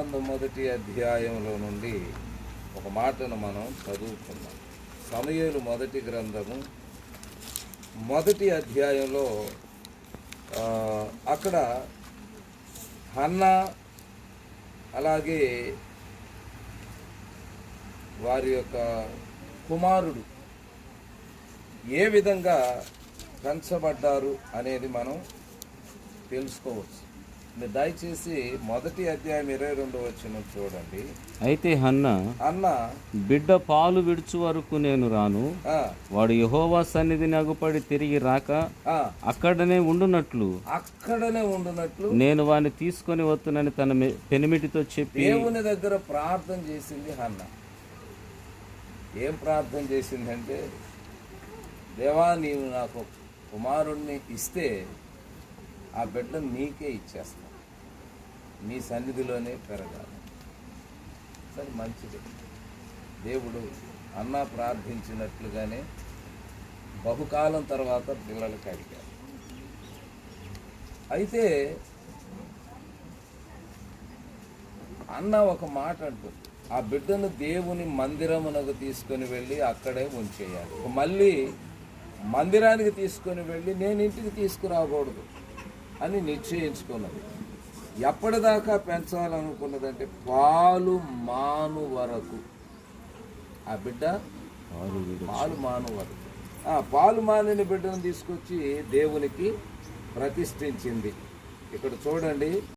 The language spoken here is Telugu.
గ్రంథం 1వ అధ్యాయంలో నుండి ఒక మాటను మనం చదువుకున్నాం. సమూయేలు 1వ గ్రంథము 1వ అధ్యాయంలో అక్కడ హన్నా అలాగే వారి యొక్క కుమారుడు ఏ విధంగా పెంచబడ్డారు అనేది మనం తెలుసుకోవచ్చు. మీరు దయచేసి 1వ అధ్యాయం 22వ వచనం చూడండి. అయితే హన్నా బిడ్డ పాలు విడుచు వరకు నేను రాను, వాడు యెహోవా సన్నిధిని అగుపడి తిరిగి రాక అక్కడనే ఉండునట్లు నేను వాడిని తీసుకొని వస్తునని తన పెనిమిటితో చెప్పి దేవుని దగ్గర ప్రార్థన చేసింది హన్నా. ఏం ప్రార్థన చేసిందంటే, దేవా నీవు నాకు కుమారుణ్ణి ఇస్తే ఆ బిడ్డను నీకే ఇచ్చేస్తాను, నీ సన్నిధిలోనే పెరగాలి. సరే, మంచిది. దేవుడు అన్న ప్రార్థించినట్లుగానే బహుకాలం తర్వాత పిల్లలకి అడిగారు. అయితే అన్న ఒక మాట అంటుంది, ఆ బిడ్డను దేవుని మందిరమునకు తీసుకొని వెళ్ళి అక్కడే ఉంచేయాలి. మళ్ళీ మందిరానికి తీసుకొని వెళ్ళి నేను ఇంటికి తీసుకురాకూడదు అని నిశ్చయించుకున్నది. ఎప్పటిదాకా పెంచాలనుకున్నదంటే పాలు మాను వరకు. ఆ బిడ్డ పాలు మాను వరకు. పాలు మానిన బిడ్డను తీసుకొచ్చి దేవునికి ప్రతిష్ఠించింది. ఇక్కడ చూడండి,